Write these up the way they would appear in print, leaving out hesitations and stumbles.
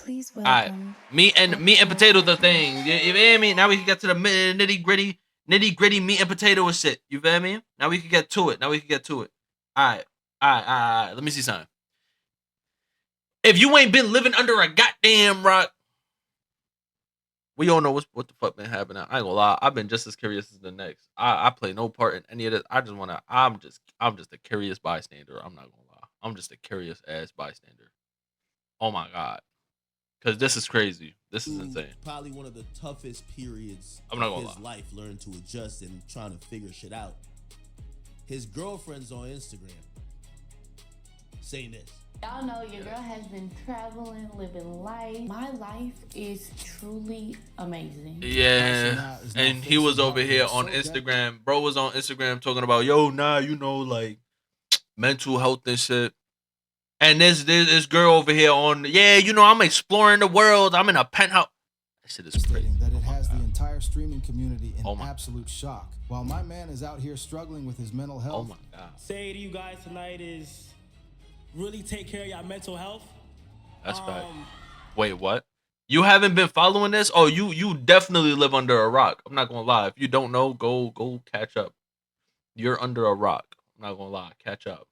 Please All right, welcome. meat and potato the thing. You feel me? Now we can get to the nitty gritty meat and potato shit. You feel me? Now we can get to it. All right, all right. Let me see something. If you ain't been living under a goddamn rock, we all know what the fuck been happening. I ain't gonna lie. I've been just as curious as the next. I play no part in any of this. I just wanna. I'm just a curious bystander. I'm not gonna lie. I'm just a curious ass bystander. Oh my god. Cause this is crazy. This is insane. Probably one of the toughest periods I'm not of gonna his lie. life, learning to adjust and trying to figure shit out. His girlfriend's on Instagram saying this. Y'all know your girl has been traveling, living life. My life is truly amazing. Yeah. And he was over here on Instagram. Bro was on Instagram talking about, yo, nah, you know, like mental health and shit. And this girl over here on, yeah, you know, I'm exploring the world. I'm in a penthouse. That shit is crazy. That it has the entire streaming community in absolute shock. While my man is out here struggling with his mental health. Oh my god. Say to you guys tonight is really take care of your mental health. That's bad. Wait, what? You haven't been following this? Oh, you definitely live under a rock. I'm not gonna lie. If you don't know, go catch up. You're under a rock. I'm not gonna lie. Catch up.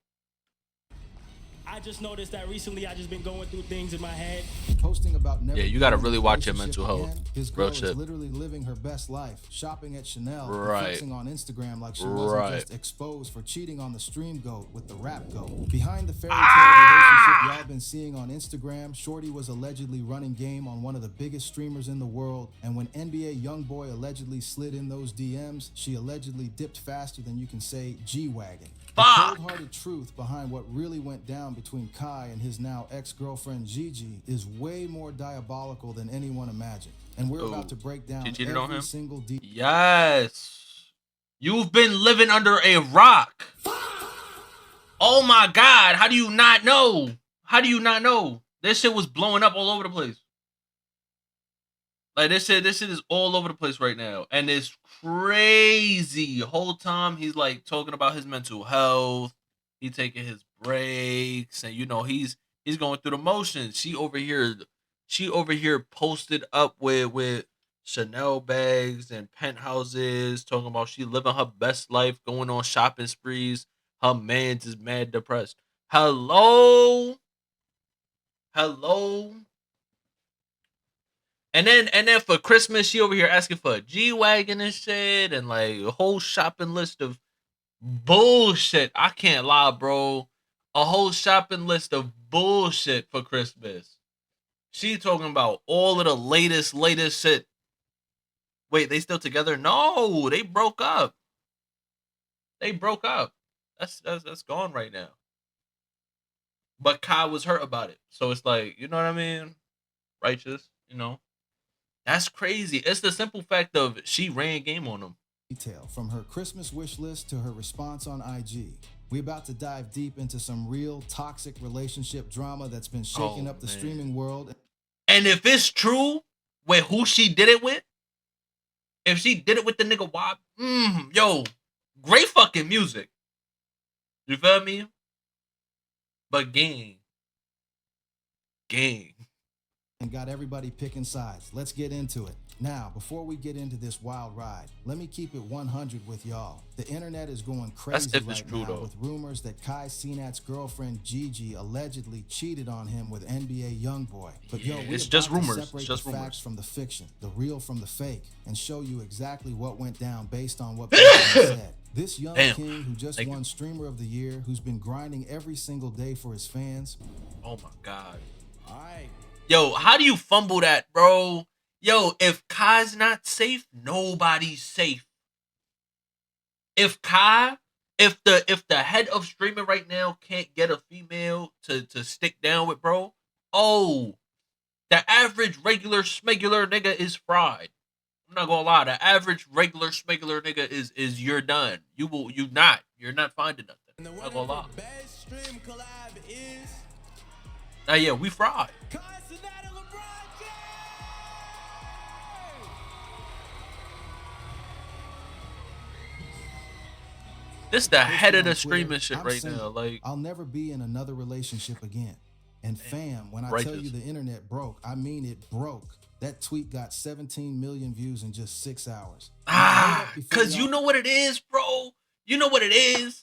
I just noticed that recently I just been going through things in my head. Posting about never you gotta really watch your mental health. His girl is literally living her best life, shopping at Chanel, flexing on Instagram like she wasn't just exposed for cheating on the stream goat with the rap goat. Behind the fairy tale relationship y'all been seeing on Instagram, Shorty was allegedly running game on one of the biggest streamers in the world, and when NBA YoungBoy allegedly slid in those DMs, she allegedly dipped faster than you can say G-Wagon. The cold-hearted truth behind what really went down between Kai and his now ex-girlfriend Gigi is way more diabolical than anyone imagined. And we're about to break down every single detail. Yes. You've been living under a rock. Oh my god. How do you not know? How do you not know? This shit was blowing up all over the place. Like this shit is all over the place right now. And it's crazy. The whole time he's like talking about his mental health. He taking his breaks. And you know, he's going through the motions. She over here posted up with Chanel bags and penthouses, talking about she living her best life, going on shopping sprees. Her man's is mad depressed. Hello. And then for Christmas, she over here asking for a G-Wagon and shit, and like a whole shopping list of bullshit. I can't lie, bro. A whole shopping list of bullshit for Christmas. She talking about all of the latest shit. Wait, they still together? No, they broke up. That's gone right now. But Kai was hurt about it. So it's like, you know what I mean? Righteous, you know. That's crazy. It's the simple fact of she ran game on him. Detail from her Christmas wish list to her response on IG. We about to dive deep into some real toxic relationship drama that's been shaking up the streaming world. And if it's true with who she did it with, if she did it with the nigga Wop, yo, great fucking music. You feel me? But gang. And got everybody picking sides. Let's get into it. Now, before we get into this wild ride, let me keep it 100 with y'all. The internet is going crazy right now with rumors that Kai Cenat's girlfriend Gigi allegedly cheated on him with NBA YoungBoy. But yo, it's just rumors. Separate the facts from the fiction, the real from the fake, and show you exactly what went down based on what people said. This young king who just won Streamer of the Year, who's been grinding every single day for his fans. Oh my god. All right. Yo, how do you fumble that, bro? Yo, if Kai's not safe, nobody's safe. If the head of streaming right now can't get a female to stick down with, bro, the average regular smegular nigga is fried. I'm not gonna lie, the average regular smegular nigga is you're done. You're not finding nothing. And the I'm not gonna lie. best stream collab is Yeah, we fried. This the head of the streaming shit right now. Like, I'll never be in another relationship again. And fam, when I tell you the internet broke, I mean it broke. That tweet got 17 million views in just 6 hours. Because you know what it is, bro? You know what it is?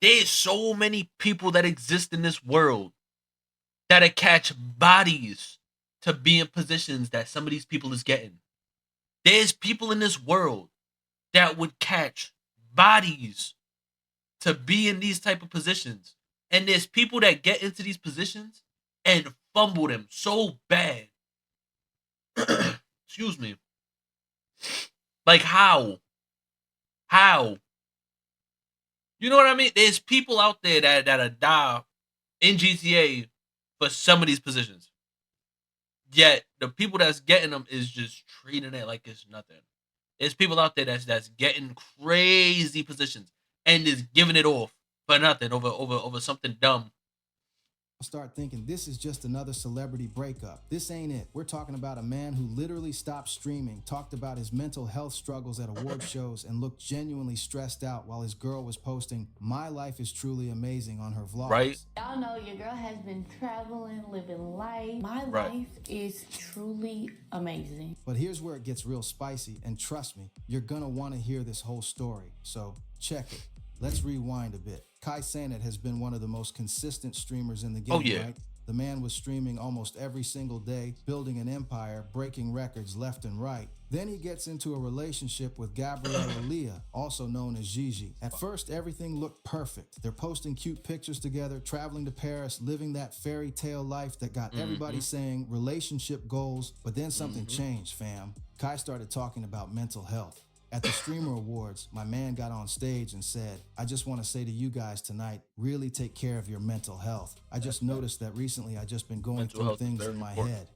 There's so many people that exist in this world that catch bodies to be in positions that some of these people is getting. There's people in this world that would catch bodies to be in these type of positions. And there's people that get into these positions and fumble them so bad. Excuse me. Like how? How? You know what I mean? There's people out there that die in GTA for some of these positions. Yet the people that's getting them is just treating it like it's nothing. There's people out there that's getting crazy positions and is giving it off for nothing over something dumb. Start thinking this is just another celebrity breakup. This ain't it. We're talking about a man who literally stopped streaming, talked about his mental health struggles at award shows, and looked genuinely stressed out while his girl was posting "My life is truly amazing" on her vlogs. Right? Y'all know your girl has been traveling, living life. My life is truly amazing. But here's where it gets real spicy, and trust me, you're gonna want to hear this whole story. So check it. Let's rewind a bit. Kai Cenat has been one of the most consistent streamers in the game, right? The man was streaming almost every single day, building an empire, breaking records left and right. Then he gets into a relationship with Gabriella Leah, also known as Gigi. At first, everything looked perfect. They're posting cute pictures together, traveling to Paris, living that fairy tale life that got everybody saying relationship goals. But then something changed, fam. Kai started talking about mental health. At the Streamer Awards, my man got on stage and said, "I just want to say to you guys tonight, really take care of your mental health. I just noticed that recently I just been going through things in my head."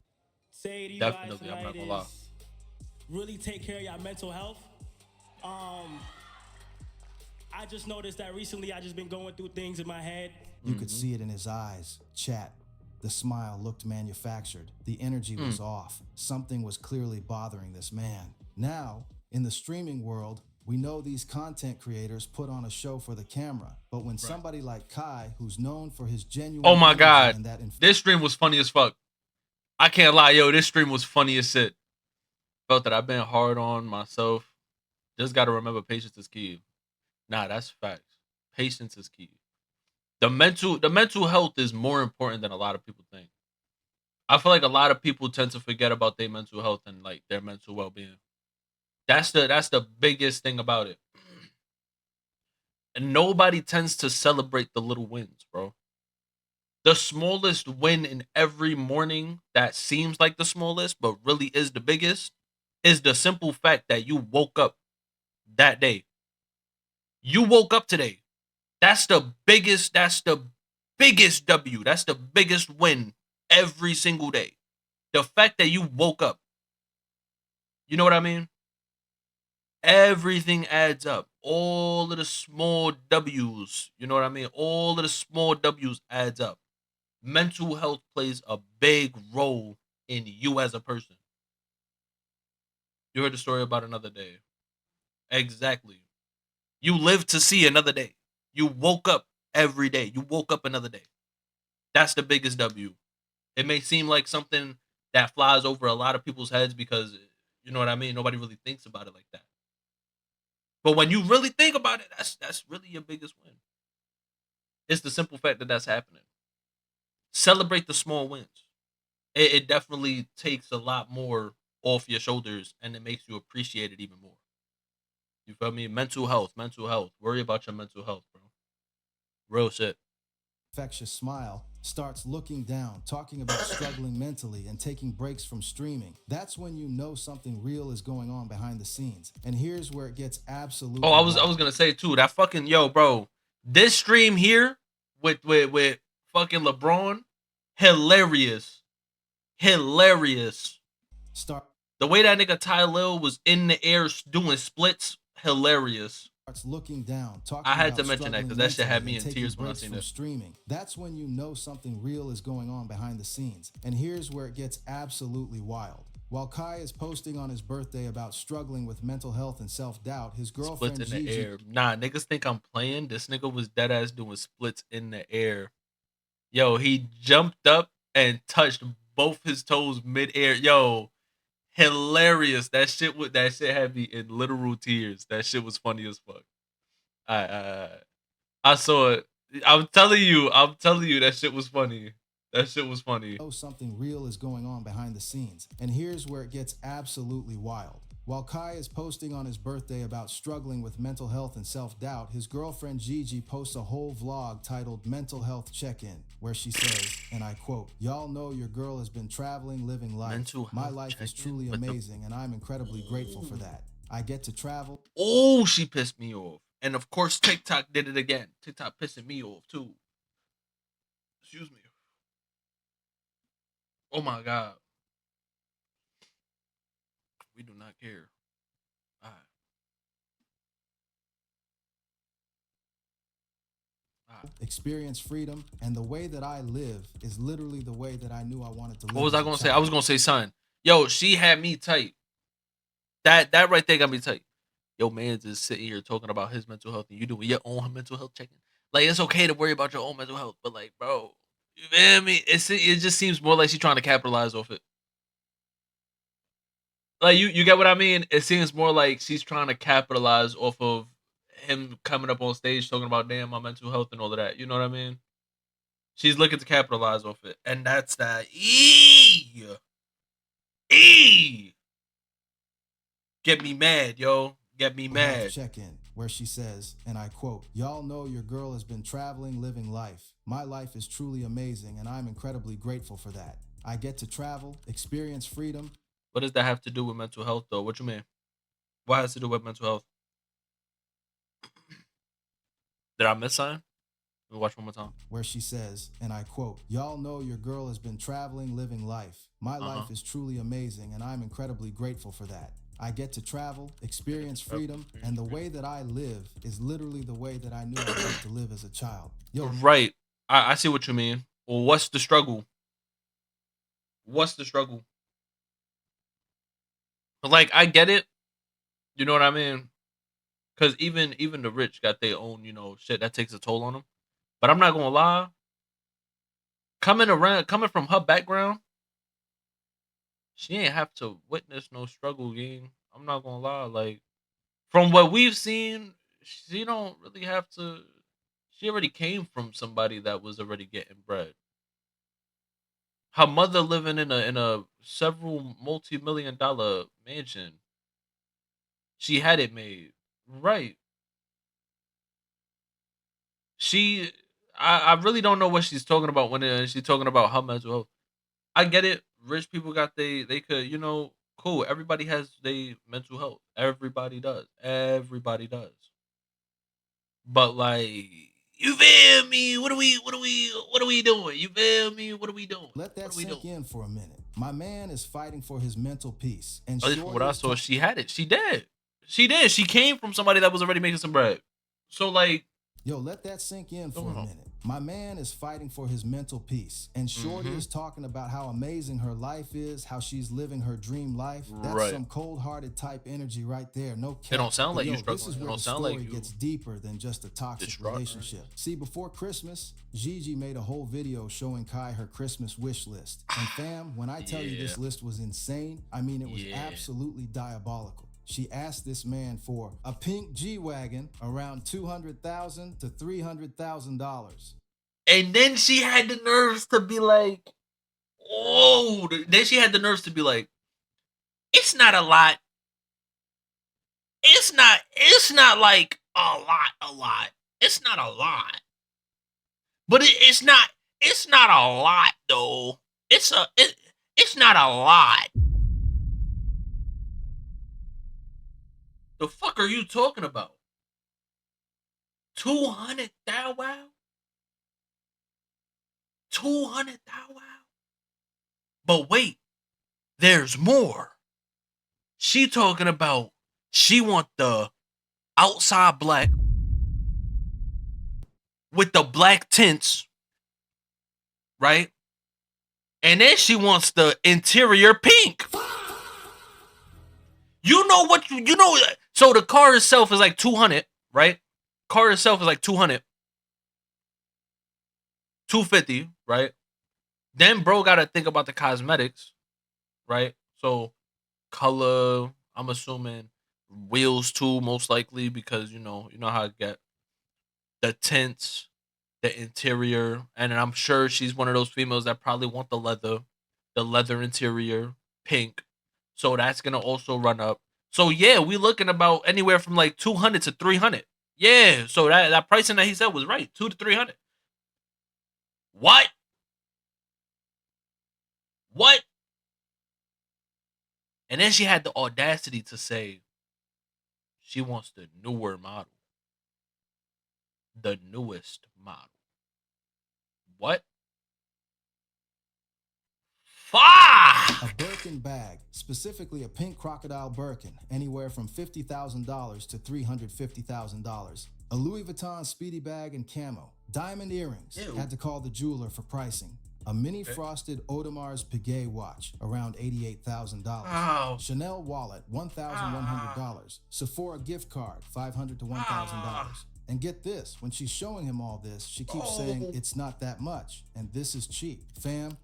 Say to you guys tonight is really take care of your mental health. I just noticed that recently I just been going through things in my head. You could see it in his eyes. Chat. The smile looked manufactured. The energy was off. Something was clearly bothering this man. Now, in the streaming world, we know these content creators put on a show for the camera. But when somebody like Kai, who's known for his genuine... Oh my God. This stream was funny as fuck. I can't lie, yo. This stream was funny as shit. Felt that I've been hard on myself. Just got to remember patience is key. Nah, that's facts. Patience is key. The mental health is more important than a lot of people think. I feel like a lot of people tend to forget about their mental health and like their mental well-being. That's the biggest thing about it. And nobody tends to celebrate the little wins, bro. The smallest win in every morning that seems like the smallest, but really is the biggest, is the simple fact that you woke up that day. You woke up today. That's the biggest W. That's the biggest win every single day. The fact that you woke up. You know what I mean? Everything adds up. All of the small W's, you know what I mean? All of the small W's adds up. Mental health plays a big role in you as a person. You heard the story about another day. Exactly. You live to see another day. You woke up every day. You woke up another day. That's the biggest W. It may seem like something that flies over a lot of people's heads because, you know what I mean? Nobody really thinks about it like that. But when you really think about it, that's really your biggest win. It's the simple fact that that's happening. Celebrate the small wins. It definitely takes a lot more off your shoulders, and it makes you appreciate it even more. You feel me? Mental health. Worry about your mental health, bro. Real shit. Infectious smile starts looking down, talking about struggling mentally and taking breaks from streaming. That's when you know something real is going on behind the scenes. And here's where it gets absolutely... Oh, I was gonna say too, that fucking bro. This stream here with fucking LeBron, hilarious. The way that nigga Ty Lil was in the air doing splits, hilarious. Looking down, I had to mention that because that shit had me in tears when I seen it. Streaming. That's when you know something real is going on behind the scenes. And here's where it gets absolutely wild. While Kai is posting on his birthday about struggling with mental health and self-doubt, his girlfriend splits in the Gigi... air. Nah, niggas think I'm playing. This nigga was dead ass doing splits in the air. Yo, he jumped up and touched both his toes midair. Yo, hilarious. That shit had me in literal tears. That shit was funny as fuck. I saw it. I'm telling you, that shit was funny. That shit was funny. Something real is going on behind the scenes. And here's where it gets absolutely wild. While Kai is posting on his birthday about struggling with mental health and self-doubt, his girlfriend Gigi posts a whole vlog titled Mental Health Check-In, where she says, and I quote, "Y'all know your girl has been traveling, living life. My life is truly amazing, and I'm incredibly grateful for that. I get to travel." Oh, she pissed me off. And of course, TikTok did it again. TikTok pissing me off, too. Excuse me. Oh, my God. We do not care. All right. Experience freedom, and the way that I live is literally the way that I knew I wanted to live. What was I gonna say? I was gonna say, son. Yo, she had me tight. That right there got me tight. Yo, man, just sitting here talking about his mental health, and you doing your own mental health checking. Like, it's okay to worry about your own mental health, but like, bro, you feel me? It just seems more like she's trying to capitalize off it. Like, you get what I mean? It seems more like she's trying to capitalize off of him coming up on stage talking about, damn, my mental health and all of that. You know what I mean? She's looking to capitalize off it. And that's that. Get me mad, yo. Get me mad. Check-in, where she says, and I quote, "Y'all know your girl has been traveling, living life. My life is truly amazing, and I'm incredibly grateful for that. I get to travel, experience freedom." What does that have to do with mental health, though? What you mean? What has to do with mental health? Did I miss something? Let me watch one more time. Where she says, and I quote, "Y'all know your girl has been traveling, living life. My life is truly amazing, and I'm incredibly grateful for that. I get to travel, experience freedom, and the way that I live is literally the way that I knew I wanted to live as a child." Yo. Right. I see what you mean. Well, what's the struggle? What's the struggle? Like, I get it. You know what I mean? Because even the rich got their own, shit that takes a toll on them. But I'm not gonna lie. Coming from her background, she ain't have to witness no struggle, gang. I'm not gonna lie. Like, from what we've seen, she don't really have to. She already came from somebody that was already getting bread. Her mother living in a several multi-million-dollar mansion. She had it made. Right. I really don't know what she's talking about when she's talking about her mental health. I get it. Rich people got they could, cool. Everybody has their mental health. Everybody does. Everybody does. But like, you feel me? What are we doing? You feel me? What are we doing? Let that sink in for a minute. My man is fighting for his mental peace. And from what I saw, she had it. She did. She did. She came from somebody that was already making some bread. So like, yo, let that sink in for a minute. My man is fighting for his mental peace. And Shorty is talking about how amazing her life is, how she's living her dream life. That's some cold-hearted type energy right there. No cap. It don't sound like you struggling. This is where the story gets deeper than just a toxic relationship. Right? See, before Christmas, Gigi made a whole video showing Kai her Christmas wish list. And fam, when I tell you this list was insane, I mean it was absolutely diabolical. She asked this man for a pink G-Wagon around $200,000 to $300,000. And then she had the nerves to be like, oh, then she had the nerves to be like, it's not a lot. It's not like a lot. It's not a lot. But it's not a lot though. It's not a lot. The fuck are you talking about? 200 thou wow? 200 thou wow? But wait, there's more. She talking about she want the outside black with the black tints, right? And then she wants the interior pink. So the car itself is like 200, right? Car itself is like 200. 250. right? Then bro got to think about the cosmetics, right? So color, I'm assuming wheels too, most likely, because you know how I get the tints, the interior, and I'm sure she's one of those females that probably want the leather interior, pink. So that's gonna also run up. So yeah, we looking about anywhere from like 200 to 300. Yeah, so that pricing that he said was right, 2 to 300. What? What? And then she had the audacity to say she wants the newer model, the newest model. What? Fuck! A Birkin bag, specifically a pink crocodile Birkin, anywhere from $50,000 to $350,000. A Louis Vuitton Speedy bag and camo. Diamond earrings. Ew. Had to call the jeweler for pricing. A mini frosted Audemars Piguet watch, around $88,000. Ow. Chanel wallet, $1,100. Sephora gift card, $500 to $1,000. And get this, when she's showing him all this, she keeps saying it's not that much, and this is cheap. Fam,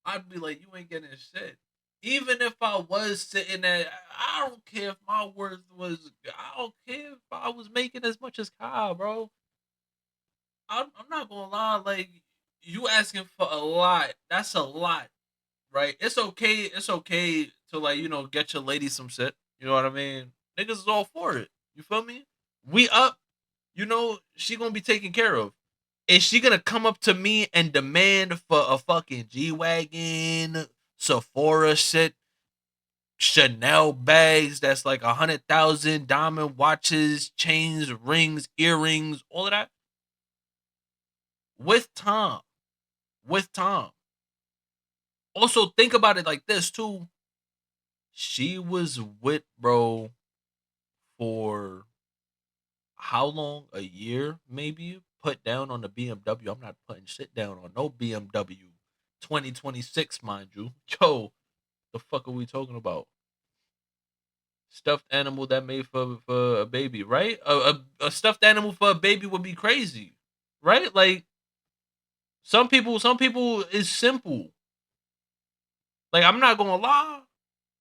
I'd be like, you ain't getting shit. Even if I was sitting at, I don't care if my worth was, I don't care if I was making as much as Kyle, bro. I'm not gonna lie, like, you asking for a lot. That's a lot, right? It's okay to, like, get your lady some shit. You know what I mean? Niggas is all for it. You feel me? We up, she gonna be taken care of. Is she gonna come up to me and demand for a fucking G-Wagon, Sephora shit, Chanel bags that's like 100,000, diamond watches, chains, rings, earrings, all of that? With time. With time. Also, think about it like this too. She was with bro for how long? A year, maybe? Put down on the BMW. I'm not putting shit down on no BMW. 2026, mind you. Yo, the fuck are we talking about? Stuffed animal that made for a baby, right? A stuffed animal for a baby would be crazy, right? Like some people is simple. Like I'm not gonna lie,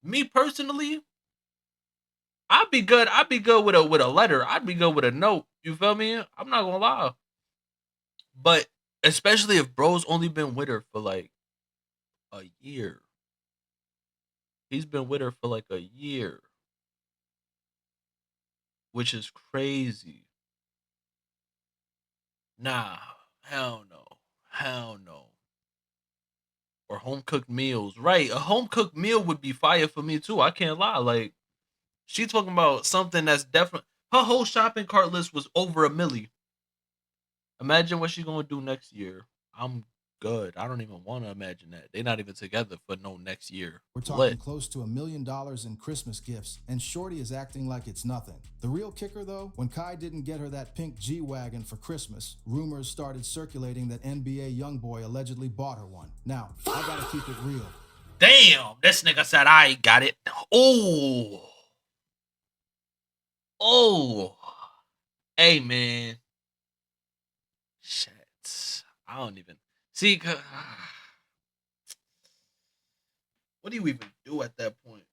me personally, I'd be good. I'd be good with a letter. I'd be good with a note. You feel me? I'm not gonna lie. But especially if bro's only been with her for like a year. He's been with her for like a year, which is crazy. Nah, hell no. Hell no. Or home cooked meals. Right. A home cooked meal would be fire for me too. I can't lie. Like, she talking about something that's definitely her whole shopping cart list was over $1 million. Imagine what she's gonna do next year. I'm good. I don't even want to imagine that. They're not even together for no next year. we're talking close to $1 million in Christmas gifts, and Shorty is acting like it's nothing. The real kicker, though, when Kai didn't get her that pink G-Wagon for Christmas, rumors started circulating that NBA YoungBoy allegedly bought her one. Now, I gotta keep it real. Damn, this nigga said I got it. Oh. Oh. Hey, man. Shit. I don't even see. What do you even do at that point?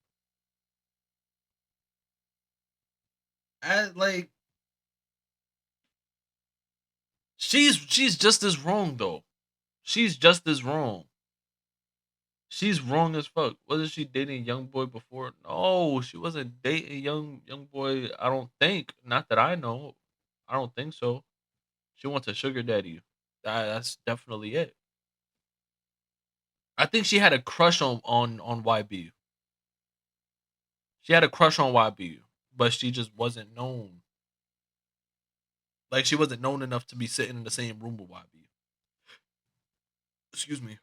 Like, she's just as wrong though. She's just as wrong. She's wrong as fuck. Wasn't she dating young boy before? No, she wasn't dating young boy. I don't think. Not that I know. I don't think so. She wants a sugar daddy. That's definitely it. I think she had a crush on YB. She had a crush on YB, but she just wasn't known. Like she wasn't known enough to be sitting in the same room with YB. Excuse me.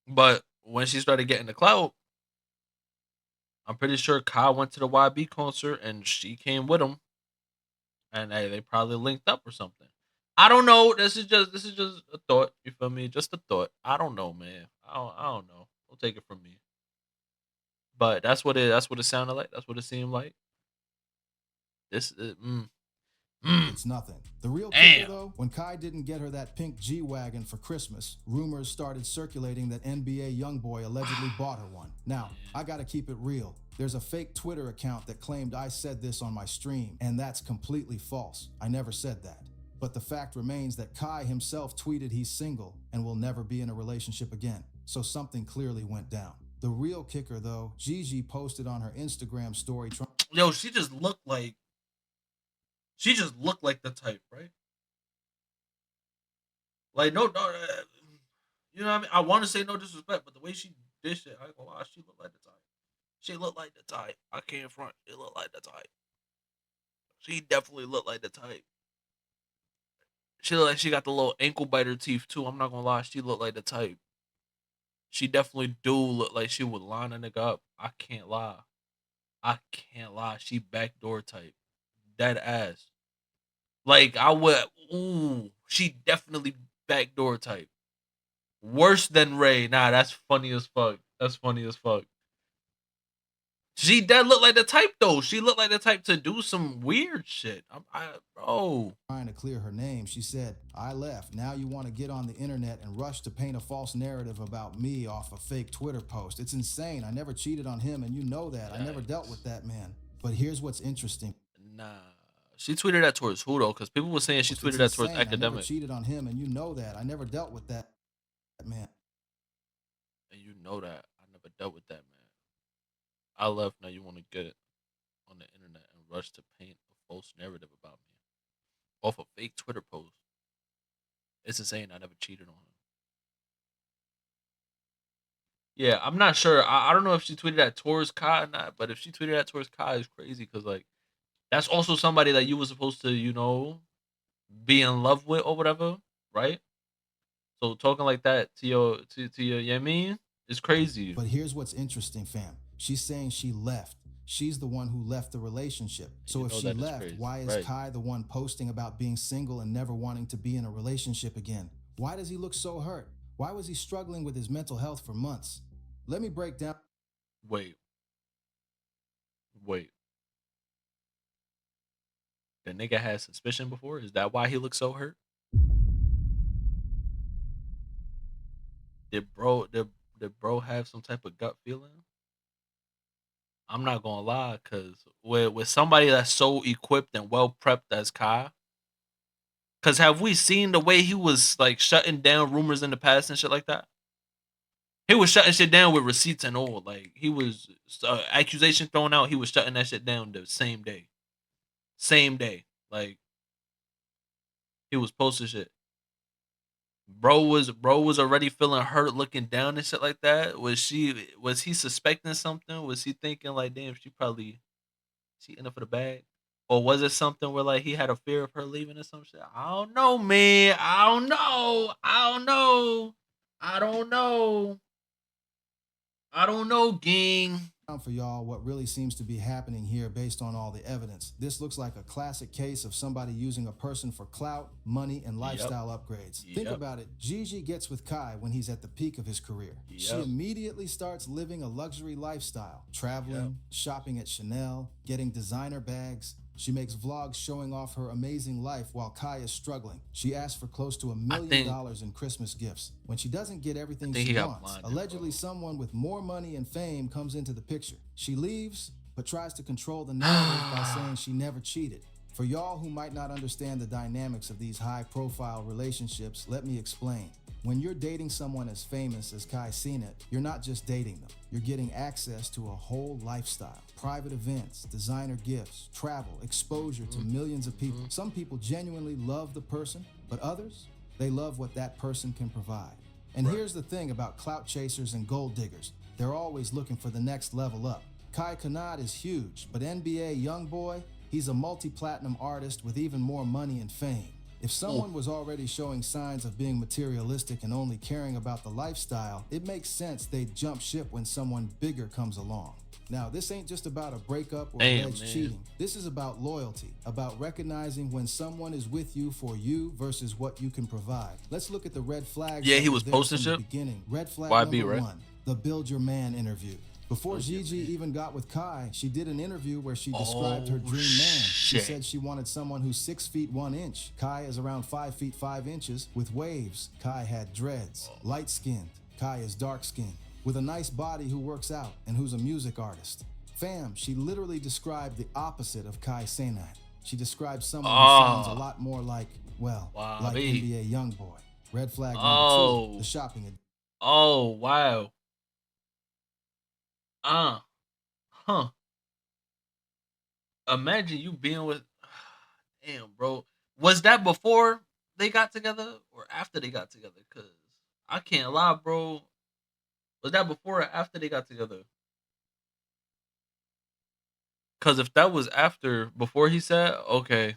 But when she started getting the clout, I'm pretty sure Kyle went to the YB concert and she came with him, and they probably linked up or something. I don't know. This is just a thought. You feel me? Just a thought. I don't know, man. I don't know. Don't take it from me. But that's what it sounded like. That's what it seemed like. This It's nothing. The real kicker, though, when Kai didn't get her that pink G-Wagon for Christmas, rumors started circulating that NBA YoungBoy allegedly bought her one. Now, I gotta keep it real. There's a fake Twitter account that claimed I said this on my stream, and that's completely false. I never said that. But the fact remains that Kai himself tweeted he's single and will never be in a relationship again. So something clearly went down. The real kicker, though, Gigi posted on her Instagram story. Yo, she just looked like the type, right? Like, no, you know what I mean? I want to say no disrespect, but the way she did shit, I ain't gonna lie, she looked like the type. She looked like the type. I can't front. She looked like the type. She definitely looked like the type. She looked like she got the little ankle biter teeth too. I'm not gonna lie, she looked like the type. She definitely do look like she would line a nigga up. I can't lie. She backdoor type. Dead ass. Like, I would, she definitely backdoor type. Worse than Ray. Nah, that's funny as fuck. She does look like the type, though. She looked like the type to do some weird shit. Bro. Trying to clear her name, she said, I left. Now you want to get on the internet and rush to paint a false narrative about me off a fake Twitter post. It's insane. I never cheated on him, and you know that. Yikes. I never dealt with that man. But here's what's interesting. Nah. She tweeted that towards who, though? Because people were saying she tweeted that towards Academic. I never cheated on him, and you know that. I never dealt with that man. And you know that. I never dealt with that man. I left, now you want to get it on the internet and rush to paint a false narrative about me off a fake Twitter post. It's insane. I never cheated on him. Yeah, I'm not sure. I don't know if she tweeted that towards Kai or not, but if she tweeted that towards Kai, it's crazy because, like, that's also somebody that you were supposed to, you know, be in love with or whatever, right? So talking like that to your, you know what I mean? It's crazy. But here's what's interesting, fam. She's saying she left. She's the one who left the relationship. So if she left, why is Kai the one posting about being single and never wanting to be in a relationship again? Why does he look so hurt? Why was he struggling with his mental health for months? Let me break down. Wait. The nigga had suspicion before? Is that why he looked so hurt? Did bro have some type of gut feeling? I'm not gonna lie, cause with somebody that's so equipped and well prepped as Kai, cause have we seen the way he was like shutting down rumors in the past and shit like that? He was shutting shit down with receipts and all. Like, he was accusation thrown out. He was shutting that shit down the same day. Like, he was posting shit. Bro was already feeling hurt looking down and shit like that. Was he suspecting something? Was he thinking like, damn, she in it for the bag? Or was it something where like he had a fear of her leaving or some shit? I don't know, man. I don't know, gang. For y'all what really seems to be happening here based on all the evidence. This looks like a classic case of somebody using a person for clout, money, and lifestyle upgrades. Think about it. Gigi gets with Kai when he's at the peak of his career. She immediately starts living a luxury lifestyle, traveling, shopping at Chanel, getting designer bags. She makes vlogs showing off her amazing life while Kai is struggling. She asks for close to $1 million in Christmas gifts. When she doesn't get everything she wants, allegedly someone with more money and fame comes into the picture. She leaves, but tries to control the narrative by saying she never cheated. For y'all who might not understand the dynamics of these high-profile relationships, let me explain. When you're dating someone as famous as Kai Cenat, you're not just dating them. You're getting access to a whole lifestyle. Private events, designer gifts, travel, exposure to millions of people. Some people genuinely love the person, but others, they love what that person can provide. And here's the thing about clout chasers and gold diggers. They're always looking for the next level up. Kai Cenat is huge, but NBA YoungBoy, he's a multi-platinum artist with even more money and fame. If someone was already showing signs of being materialistic and only caring about the lifestyle, it makes sense they'd jump ship when someone bigger comes along. Now, this ain't just about a breakup or alleged cheating. This is about loyalty, about recognizing when someone is with you for you versus what you can provide. Let's look at the red flags. Yeah, he was posting shit. Red flag number 1, the Build Your Man interview. Before Gigi even got with Kai, she did an interview where she described her dream man. She said she wanted someone who's 6 feet 1 inch. Kai is around 5 feet 5 inches with waves. Kai had dreads, light skinned. Kai is dark skinned, with a nice body who works out and who's a music artist. Fam, she literally described the opposite of Kai Cenat. She described someone who sounds a lot more like, well, like NBA Youngboy. Red flag number 2, the shopping. Oh, wow. Imagine you being with, damn, bro. Was that before they got together or after they got together? Cause I can't lie, bro. Was that before or after they got together? Cause if that was after, before he said, okay.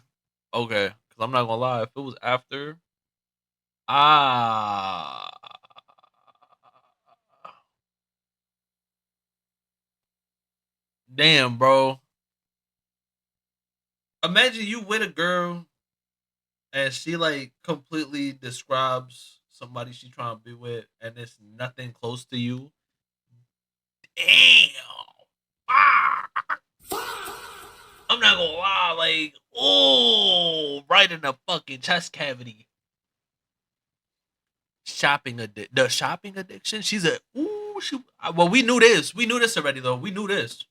Cause I'm not gonna lie, if it was after, damn, bro. Imagine you with a girl and she like completely describes somebody she trying to be with and it's nothing close to you. Damn. I'm not gonna lie, like, oh, right in the fucking chest cavity. The shopping addiction. She's a well, we knew this. We knew this already though. We knew this.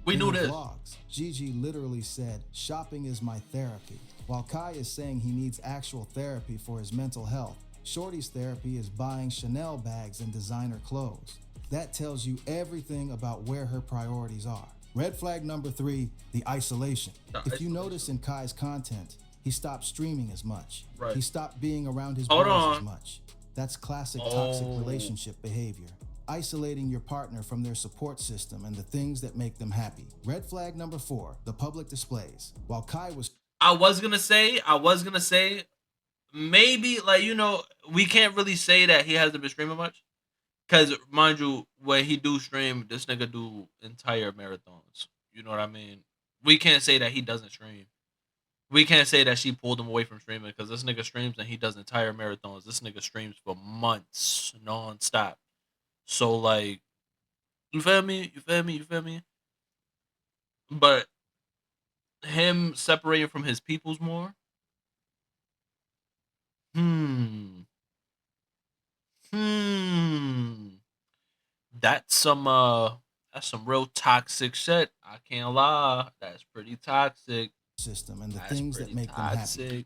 We knew this. Vlogs, Gigi literally said, "Shopping is my therapy." While Kai is saying he needs actual therapy for his mental health, Shorty's therapy is buying Chanel bags and designer clothes. That tells you everything about where her priorities are. Red flag number 3, the isolation. If you notice in Kai's content, he stopped streaming as much. He stopped being around his boys as much. That's classic toxic relationship behavior. Isolating your partner from their support system and the things that make them happy. Red flag number 4, the public displays. While Kai was... I was gonna say, maybe, like, you know, we can't really say that he hasn't been streaming much. Because, mind you, when he do stream, this nigga do entire marathons. You know what I mean? We can't say that he doesn't stream. We can't say that she pulled him away from streaming because this nigga streams and he does entire marathons. This nigga streams for months non-stop. So, like, you feel me? But him separating from his peoples more? That's some real toxic shit. I can't lie. That's pretty toxic. System and the things that make them happy.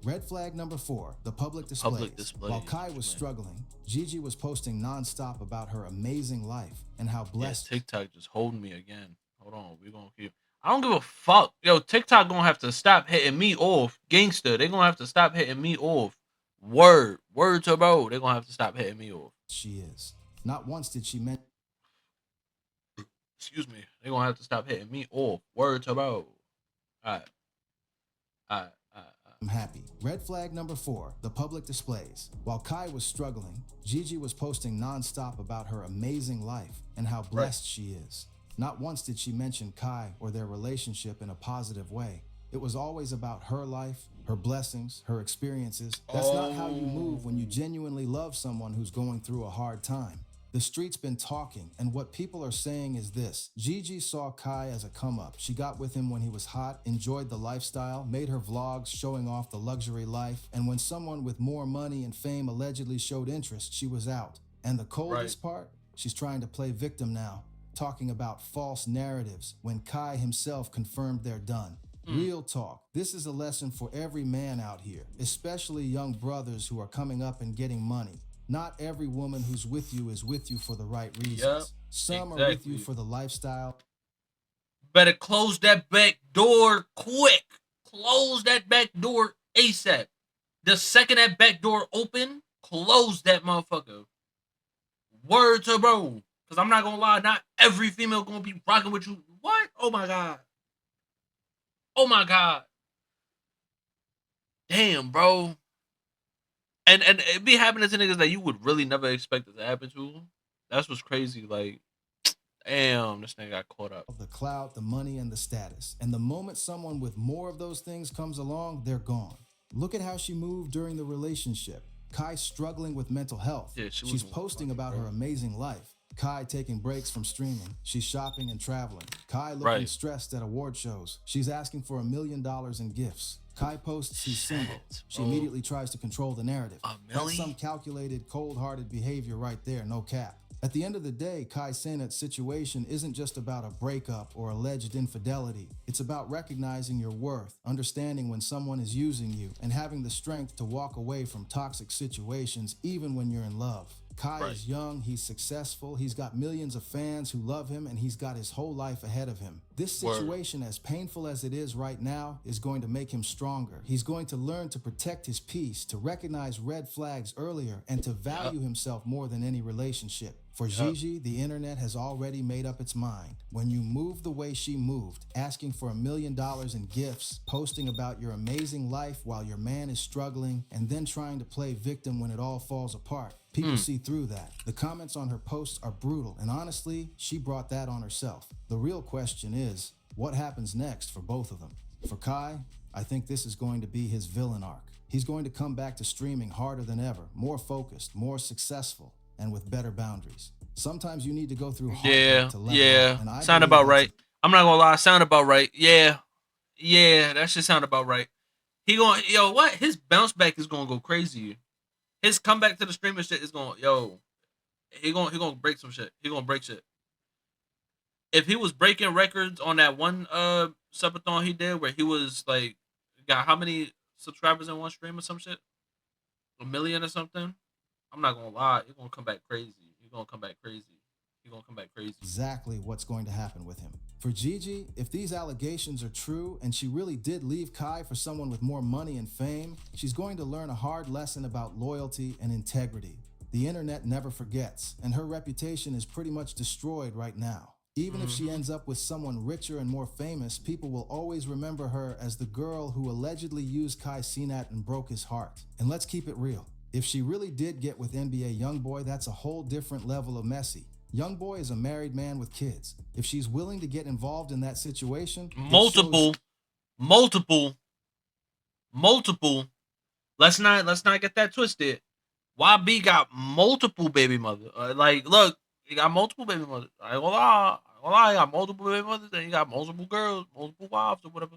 Red flag number 4, the public displays. While Kai was struggling, Gigi was posting nonstop about her amazing life and how blessed. TikTok just holding me again. Hold on, we gonna keep. I don't give a fuck. Yo, TikTok gonna have to stop hitting me off. Gangster, they gonna have to stop hitting me off. Word to bro. They gonna have to stop hitting me off. She is. Not once did she mention. Excuse me. They gonna have to stop hitting me off. Word to bro. Alright. I'm happy. Red flag number 4, the public displays. While Kai was struggling, Gigi was posting nonstop about her amazing life and how blessed she is. Not once did she mention Kai or their relationship in a positive way. It was always about her life, her blessings, her experiences. That's not how you move when you genuinely love someone who's going through a hard time. The street's been talking, and what people are saying is this. Gigi saw Kai as a come-up. She got with him when he was hot, enjoyed the lifestyle, made her vlogs showing off the luxury life, and when someone with more money and fame allegedly showed interest, she was out. And the coldest part? She's trying to play victim now, talking about false narratives when Kai himself confirmed they're done. Real talk. This is a lesson for every man out here, especially young brothers who are coming up and getting money. Not every woman who's with you is with you for the right reasons. Some are with you for the lifestyle. Better close that back door quick. Close that back door ASAP. The second that back door open, close that motherfucker. Word to bro. Because I'm not going to lie, not every female going to be rocking with you. What? Oh my God. Damn, bro. And it be happening to niggas that you would really never expect it to happen to. That's what's crazy. Like, damn, this nigga got caught up. The clout, the money, and the status. And the moment someone with more of those things comes along, they're gone. Look at how she moved during the relationship. Kai struggling with mental health. Yeah, she's posting about her amazing life. Kai taking breaks from streaming. She's shopping and traveling. Kai looking stressed at award shows. She's asking for $1 million in gifts. Kai posts he's single. She immediately tries to control the narrative. That's some calculated, cold-hearted behavior right there, no cap. At the end of the day, Kai Cenat's situation isn't just about a breakup or alleged infidelity. It's about recognizing your worth, understanding when someone is using you, and having the strength to walk away from toxic situations even when you're in love. Kai is young, he's successful, he's got millions of fans who love him, and he's got his whole life ahead of him. This situation, as painful as it is right now, is going to make him stronger. He's going to learn to protect his peace, to recognize red flags earlier, and to value himself more than any relationship. For Gigi, the internet has already made up its mind. When you move the way she moved, asking for $1 million in gifts, posting about your amazing life while your man is struggling, and then trying to play victim when it all falls apart, people see through that. The comments on her posts are brutal, and honestly, she brought that on herself. The real question is, what happens next for both of them? For Kai, I think this is going to be his villain arc. He's going to come back to streaming harder than ever, more focused, more successful, and with better boundaries. Sometimes you need to go through heartbreak to level up, and I sound believe about right. I'm not gonna lie, sound about right. Yeah, that should sound about right. He going, what? His bounce back is gonna go crazy. His comeback to the streaming shit is going, he gonna break some shit. He gonna break shit. If he was breaking records on that one subathon he did where he was like got how many subscribers in one stream or some shit? 1 million or something? I'm not gonna lie, he's gonna come back crazy. He's gonna come back crazy. Exactly what's going to happen with him. For Gigi, if these allegations are true and she really did leave Kai for someone with more money and fame, she's going to learn a hard lesson about loyalty and integrity. The internet never forgets, and her reputation is pretty much destroyed right now. Even if she ends up with someone richer and more famous, people will always remember her as the girl who allegedly used Kai Cenat and broke his heart. And let's keep it real. If she really did get with NBA Youngboy, that's a whole different level of messy. Youngboy is a married man with kids. If she's willing to get involved in that situation, multiple. Let's not get that twisted. YB got multiple baby mothers. Look, he got multiple baby mothers. I ain't gonna lie, he got multiple baby mothers, and he got multiple girls, multiple wives, or whatever.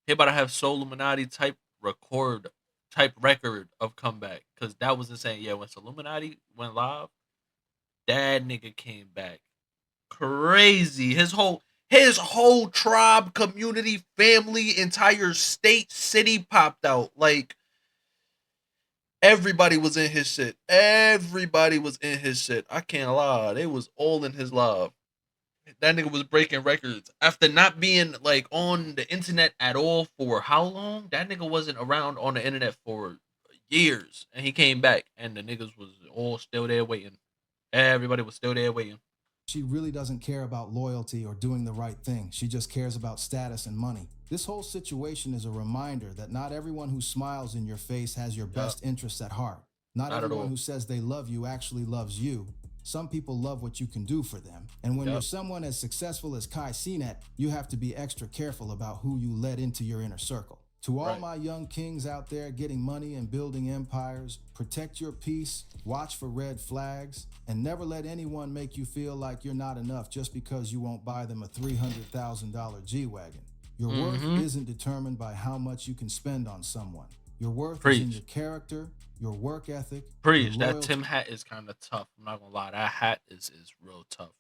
He about to have Soul Illuminati type record of comeback, because that was insane. Yeah, when Illuminati went live, that nigga came back crazy. His whole tribe, community, family, entire state, city popped out. Like, everybody was in his shit. I can't lie. They was all in his love. That nigga was breaking records after not being like on the internet at all for how long? That nigga wasn't around on the internet for years, and he came back, and the niggas was all still there waiting. Everybody was still there waiting. She really doesn't care about loyalty or doing the right thing. She just cares about status and money. This whole situation is a reminder that not everyone who smiles in your face has your best interests at heart. Not everyone who says they love you actually loves you. Some people love what you can do for them. And when you're someone as successful as Kai Cenat, you have to be extra careful about who you let into your inner circle. To all my young kings out there getting money and building empires, protect your peace, watch for red flags, and never let anyone make you feel like you're not enough just because you won't buy them a $300,000 G-Wagon. Your worth isn't determined by how much you can spend on someone. Your worth is in your character, your work ethic. That Tim hat is kind of tough. I'm not gonna lie. That hat is real tough.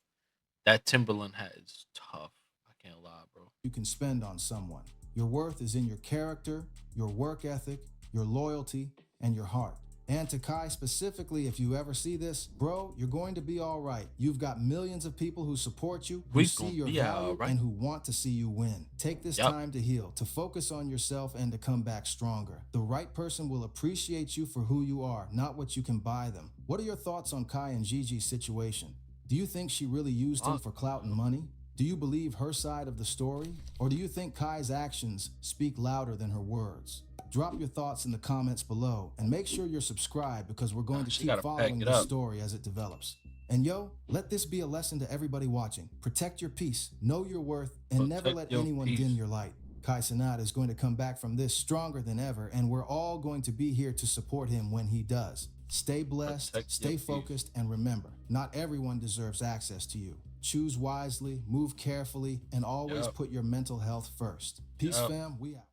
That Timberland hat is tough. I can't lie, bro. You can spend on someone. Your worth is in your character, your work ethic, your loyalty, and your heart. And to Kai specifically, if you ever see this, bro, you're going to be all right. You've got millions of people who support you, who see your value, and who want to see you win. Take this time to heal, to focus on yourself, and to come back stronger. The right person will appreciate you for who you are, not what you can buy them. What are your thoughts on Kai and Gigi's situation? Do you think she really used him for clout and money? Do you believe her side of the story? Or do you think Kai's actions speak louder than her words? Drop your thoughts in the comments below, and make sure you're subscribed, because we're going to keep following this story as it develops. And yo, let this be a lesson to everybody watching. Protect your peace, know your worth, and never let anyone dim your light. Kai Cenat is going to come back from this stronger than ever, and we're all going to be here to support him when he does. Stay blessed, Protect stay your peace. focused, and remember, not everyone deserves access to you. Choose wisely, move carefully, and always put your mental health first. Peace, fam. We out.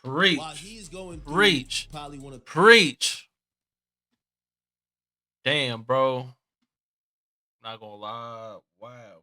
Preach. While he's going through, Preach. probably want to Preach. Damn, bro. Not gonna lie. Wow.